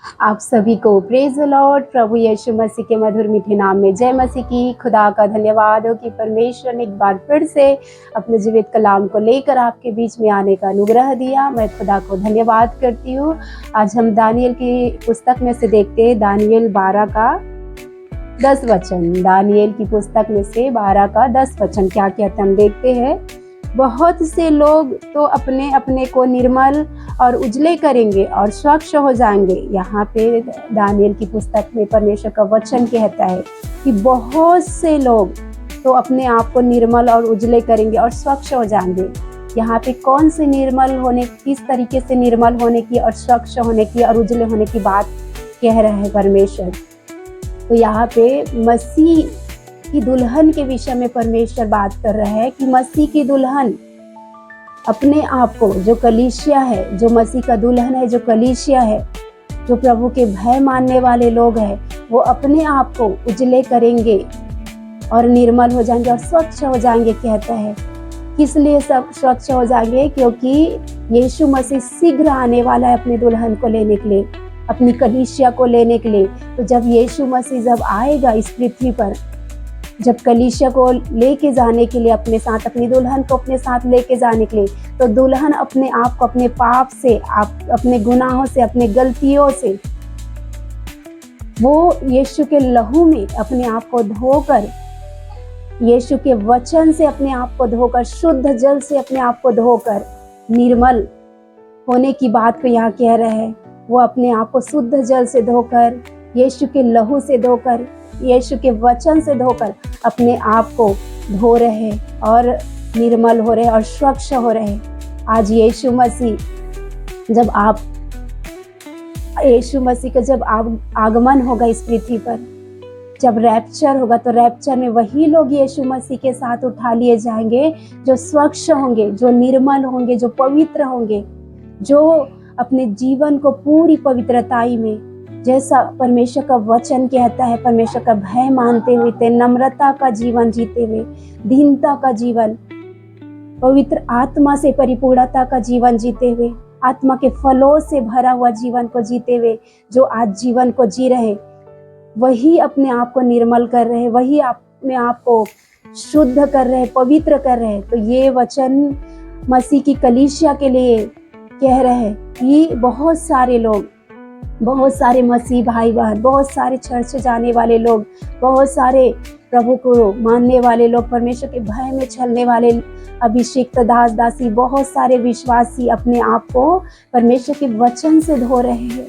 आप सभी को प्रेज द लॉर्ड। प्रभु यीशु मसीह के मधुर मीठे नाम में जय मसीह की। खुदा का धन्यवाद हो कि परमेश्वर ने एक बार फिर से अपने जीवित कलाम को लेकर आपके बीच में आने का अनुग्रह दिया। मैं खुदा को धन्यवाद करती हूँ। आज हम दानियल की पुस्तक में से देखते हैं, दानियल 12 का 10 वचन। दानियल की पुस्तक में से 12 का 10 वचन क्या कहते हैं हम देखते हैं। बहुत से लोग तो अपने अपने को निर्मल और उजले करेंगे और स्वच्छ हो जाएंगे। यहाँ पे दानियल की पुस्तक में परमेश्वर का वचन कहता है कि बहुत से लोग तो अपने आप को निर्मल और उजले करेंगे और स्वच्छ हो जाएंगे। यहाँ पे कौन से निर्मल होने, किस तरीके से निर्मल होने की और स्वच्छ होने की और उजले होने की बात कह रहे हैं परमेश्वर। तो यहाँ पे मसीह की दुल्हन के विषय में परमेश्वर बात कर रहा है कि मसीह की दुल्हन अपने आप को, जो कलीसिया है, जो मसीह का दुल्हन है, जो कलीसिया है, जो प्रभु के भय मानने वाले लोग हैं, वो अपने आप को उजले करेंगे और निर्मल हो जाएंगे और स्वच्छ हो जाएंगे। कहता है किस लिए सब स्वच्छ हो जाएंगे? क्योंकि यीशु मसीह शीघ्र आने वाला है अपने दुल्हन को लेने के लिए, अपनी कलीसिया को लेने के लिए। तो जब यीशु मसीह जब आएगा इस पृथ्वी पर, जब कलीसिया को लेके जाने के लिए अपने साथ, अपनी दुल्हन को अपने साथ लेके जाने के लिए, तो दुल्हन अपने आप को अपने पाप से, अपने गुनाहों से, अपने गलतियों से, वो यीशु के लहू में अपने आप को धोकर, यीशु के वचन से अपने आप को धोकर, शुद्ध जल से अपने आप को धोकर निर्मल होने की बात को यहाँ कह रहे हैं। वो अपने आप को शुद्ध जल से धोकर, यीशु के लहू से धोकर, यीशु के वचन से धोकर अपने आप को धो रहे और निर्मल हो रहे और स्वच्छ हो रहे। आज यीशु मसीह का जब आगमन होगा इस पृथ्वी पर, जब रैप्चर होगा, तो रैप्चर में वही लोग यीशु मसीह के साथ उठा लिए जाएंगे जो स्वच्छ होंगे, जो निर्मल होंगे, जो पवित्र होंगे, जो अपने जीवन को पूरी पवित्रताई में, जैसा परमेश्वर का वचन कहता है, परमेश्वर का भय मानते हुए, नम्रता का जीवन जीते हुए, दीनता का जीवन, पवित्र आत्मा से परिपूर्णता का जीवन जीते हुए, आत्मा के फलों से भरा हुआ जीवन को जीते हुए जो आज जीवन को जी रहे, वही अपने आप को निर्मल कर रहे, वही अपने आप को शुद्ध कर रहे, पवित्र कर रहे। तो ये वचन मसीह की कलीसिया के लिए कह रहे हैं कि बहुत सारे लोग, बहुत सारे मसीह भाई बहन, बहुत सारे चर्च जाने वाले लोग, बहुत सारे प्रभु को मानने वाले लोग, परमेश्वर के भय में चलने वाले अभिषिक्त दास दासी, बहुत सारे विश्वासी अपने आप को परमेश्वर के वचन से धो रहे हैं,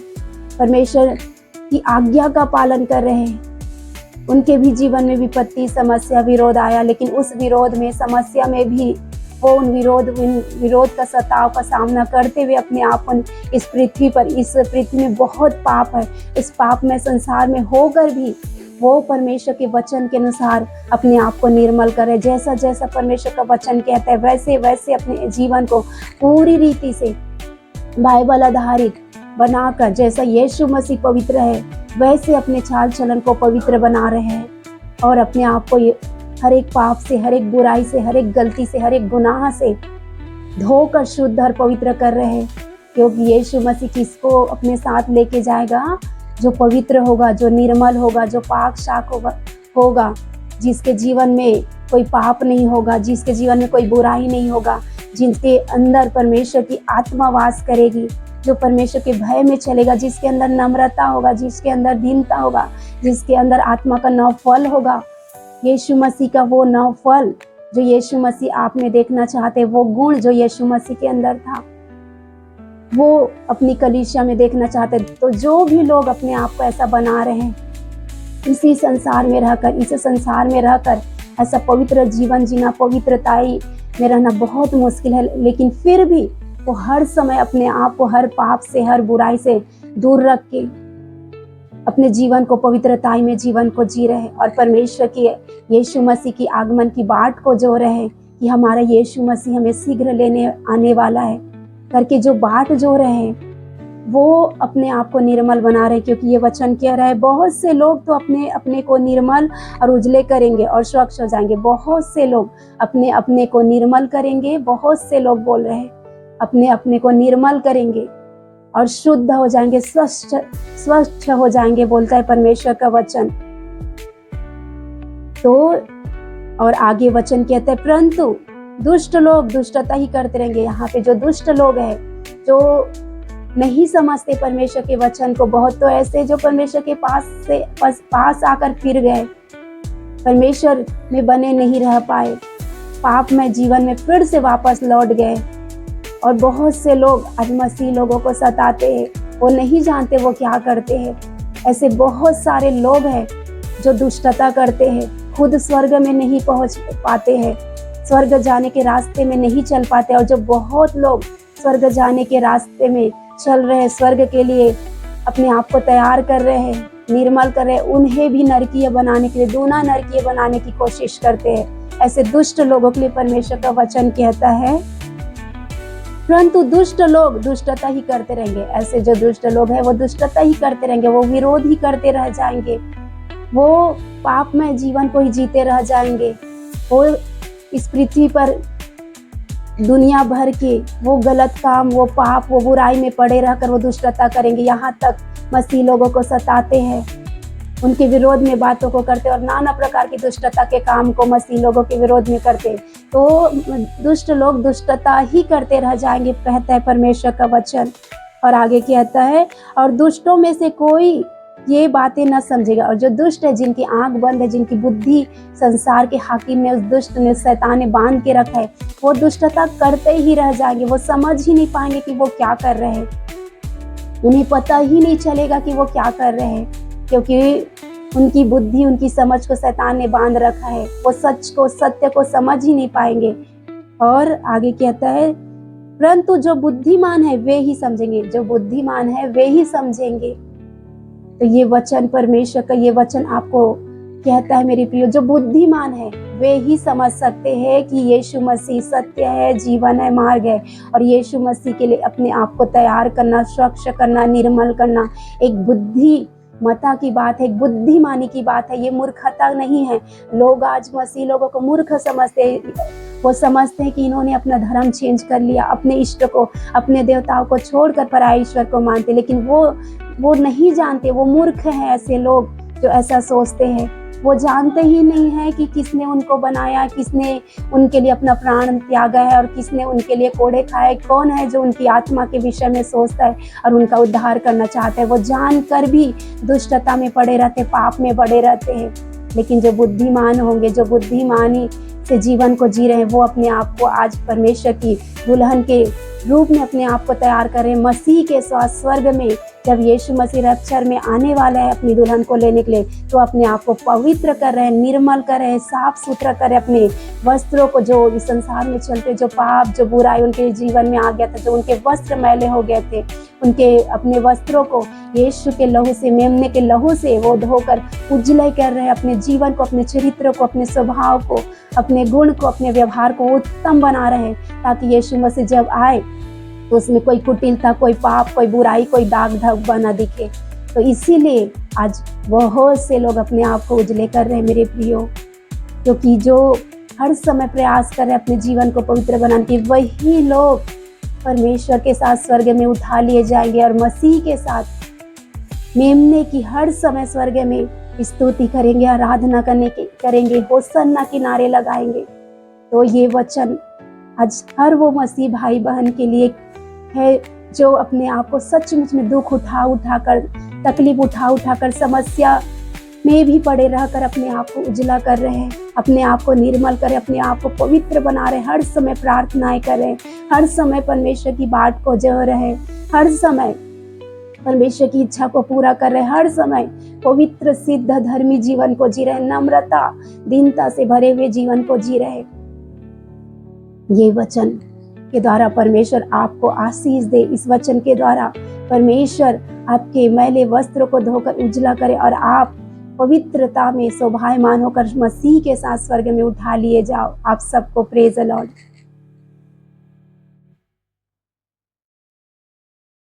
परमेश्वर की आज्ञा का पालन कर रहे हैं। उनके भी जीवन में विपत्ति, समस्या, विरोध आया, लेकिन उस विरोध में, समस्या में भी वो उन विरोध का सताव का सामना करते हुए अपने आप इस पृथ्वी में बहुत पाप है, इस पाप में, संसार में होकर भी वो परमेश्वर के वचन के अनुसार अपने आप को निर्मल करे। जैसा जैसा परमेश्वर का वचन कहता है वैसे वैसे अपने जीवन को पूरी रीति से बाइबल आधारित बनाकर, जैसा यीशु मसीह पवित्र है वैसे अपने चाल चलन को पवित्र बना रहे हैं और अपने आप को हर एक पाप से, हर एक बुराई से, हर एक गलती से, हर एक गुनाह से धोकर शुद्ध और पवित्र कर रहे हैं। क्योंकि यीशु मसीह किसको अपने साथ लेके जाएगा? जो पवित्र होगा, जो निर्मल होगा, जो पाक शाक होगा, जिसके जीवन में कोई पाप नहीं होगा, जिसके जीवन में कोई बुराई नहीं होगा, जिनके अंदर परमेश्वर की आत्मा वास करेगी, जो परमेश्वर के भय में चलेगा, जिसके अंदर नम्रता होगा, जिसके अंदर दीनता होगा, जिसके अंदर आत्मा का 9 फल होगा। यीशु मसीह का वो 9 फल जो यीशु मसीह आप में देखना चाहते, वो गुण जो यीशु मसीह के अंदर था, वो अपनी कलीसिया में देखना चाहते। तो जो भी लोग अपने आप को ऐसा बना रहे हैं, इस संसार में रहकर ऐसा पवित्र जीवन जीना, पवित्रताई में रहना बहुत मुश्किल है, लेकिन फिर भी वो हर समय अपने आप को हर पाप से, हर बुराई से दूर रख के अपने जीवन को पवित्रताई में जीवन को जी रहे और परमेश्वर की, यीशु मसीह की आगमन की बाट को जो रहे कि हमारा यीशु मसीह हमें शीघ्र लेने आने वाला है करके जो बाट जो रहे, वो अपने आप को निर्मल बना रहे। क्योंकि ये वचन कह रहा है बहुत से लोग तो अपने अपने को निर्मल और उजले करेंगे और स्वच्छ हो जाएंगे। बहुत से लोग अपने अपने को निर्मल करेंगे, बहुत से लोग बोल रहे हैं अपने अपने को निर्मल करेंगे और शुद्ध हो जाएंगे, स्वच्छ हो जाएंगे, बोलता है परमेश्वर का वचन। तो और आगे वचन कहता है परंतु दुष्ट लोग दुष्टता ही करते रहेंगे। यहाँ पे जो दुष्ट लोग हैं, जो नहीं समझते परमेश्वर के वचन को, बहुत तो ऐसे जो परमेश्वर के पास आकर फिर गए, परमेश्वर में बने नहीं रह पाए, पाप में जीवन में फिर से वापस लौट गए। और बहुत से लोग आज मसीह लोगों को सताते हैं, वो नहीं जानते वो क्या करते हैं। ऐसे बहुत सारे लोग हैं जो दुष्टता करते हैं, खुद स्वर्ग में नहीं पहुंच पाते हैं, स्वर्ग जाने के रास्ते में नहीं चल पाते। और जो बहुत लोग स्वर्ग जाने के रास्ते में चल रहे हैं, स्वर्ग के लिए अपने आप को तैयार कर रहे हैं, निर्मल कर रहे हैं, उन्हें भी नरकीय बनाने के लिए, दूना नरकीय बनाने की कोशिश करते हैं। ऐसे दुष्ट लोगों के लिए परमेश्वर का वचन कहता है परंतु दुष्ट लोग दुष्टता ही करते रहेंगे। ऐसे जो दुष्ट लोग हैं वो दुष्टता ही करते रहेंगे, वो विरोध ही करते रह जाएंगे, वो पाप में जीवन को ही जीते रह जाएंगे। वो इस पृथ्वी पर दुनिया भर के वो गलत काम, वो पाप, वो बुराई में पड़े रहकर वो दुष्टता करेंगे। यहाँ तक मसीह लोगों को सताते हैं, उनके विरोध में बातों को करते और नाना प्रकार की दुष्टता के काम को मसीह लोगों के विरोध में करते। तो दुष्ट लोग दुष्टता ही करते रह जाएंगे, कहता है परमेश्वर का वचन। और आगे कहता है और दुष्टों में से कोई ये बातें न समझेगा। और जो दुष्ट है, जिनकी आंख बंद है, जिनकी बुद्धि संसार के हाकिम ने, उस दुष्ट ने, शैतान ने बांध के रखा है, वो दुष्टता करते ही रह जाएंगे। वो समझ ही नहीं पाएंगे कि वो क्या कर रहे हैं, उन्हें पता ही नहीं चलेगा कि वो क्या कर रहे हैं, क्योंकि उनकी बुद्धि, उनकी समझ को शैतान ने बांध रखा है। वो सच को, सत्य को समझ ही नहीं पाएंगे। और आगे कहता है परंतु जो बुद्धिमान है वे ही समझेंगे, जो बुद्धिमान है वे ही समझेंगे। तो ये वचन, परमेश्वर का ये वचन आपको कहता है मेरी प्रियो, जो बुद्धिमान है वे ही समझ सकते हैं कि यीशु मसीह सत्य है, जीवन है, मार्ग है। और यीशु मसीह के लिए अपने आप को तैयार करना, स्वच्छ करना, निर्मल करना एक बुद्धिमता की बात है, एक बुद्धिमानी की बात है। ये मूर्खता नहीं है। लोग आज मसीह लोगों को मूर्ख समझते हैं। वो समझते हैं कि इन्होंने अपना धर्म चेंज कर लिया, अपने इष्ट को, अपने देवताओं को छोड़कर पराये ईश्वर को मानते। लेकिन वो नहीं जानते, वो मूर्ख हैं ऐसे लोग जो ऐसा सोचते हैं। वो जानते ही नहीं है कि किसने उनको बनाया, किसने उनके लिए अपना प्राण त्यागा है और किसने उनके लिए कोड़े खाए। कौन है जो उनकी आत्मा के विषय में सोचता है और उनका उद्धार करना चाहता है। वो जानकर भी दुष्टता में पड़े रहते, पाप में पड़े रहते हैं। लेकिन जो बुद्धिमान होंगे, जो बुद्धिमानी से जीवन को जी रहे हैं, वो अपने आप को आज परमेश्वर की दुल्हन के रूप में अपने आप को तैयार कर रहे हैं। मसीह के साथ स्वर्ग में जब यीशु मसीह रैप्चर में आने वाला है अपनी दुल्हन को लेने के लिए, तो अपने आप को पवित्र कर रहे हैं, निर्मल कर रहे हैं, साफ सुथरा कर रहे हैं। अपने वस्त्रों को, जो इस संसार में चलते जो पाप, जो बुराई उनके जीवन में आ गया था, जो उनके वस्त्र मैले हो गए थे, उनके अपने वस्त्रों को यीशु के लहू से, मेमने के लहू से वो धोकर उजले कर रहे हैं। अपने जीवन को, अपने चरित्र को, अपने स्वभाव को, अपने गुण को, अपने व्यवहार को उत्तम बना रहे हैं, ताकि यीशु मसीह जब आए तो उसमें कोई कुटिलता, कोई पाप, कोई बुराई, कोई दाग धब्बा ना दिखे। तो इसीलिए आज बहुत से लोग अपने आप को उजले कर रहे हैं मेरे प्रियो, क्योंकि जो हर समय प्रयास कर रहे हैं अपने जीवन को पवित्र बनाने की, वही लोग परमेश्वर के साथ स्वर्ग में उठा लिए जाएंगे और मसीह के साथ मेमने की हर समय स्वर्ग में स्तुति करेंगे, आराधना करेंगे, होसन्ना के नारे लगाएंगे। तो ये वचन आज हर वो मसीह भाई बहन के लिए है जो अपने आप को सचमुच में दुख उठा कर, तकलीफ उठा कर, समस्या में भी पड़े रहकर अपने आप को उजला कर रहे हैं, अपने आप को निर्मल करें, अपने आप को पवित्र बना रहे, हर समय प्रार्थनाएं करें, हर समय परमेश्वर की बात को जो रहे, हर समय परमेश्वर की इच्छा को पूरा कर रहे, हर समय पवित्र सिद्ध धर्मी जीवन को जी रहे, नम्रता, दीनता से भरे हुए जीवन को जी रहे। ये वचन के द्वारा परमेश्वर आपको आशीष दे। इस वचन के द्वारा परमेश्वर आपके मैले वस्त्रों को धोकर उजला करे और आप पवित्रता में शोभायमान होकर मसीह के साथ स्वर्ग में उठा लिए जाओ। आप सबको प्रेज द लॉर्ड।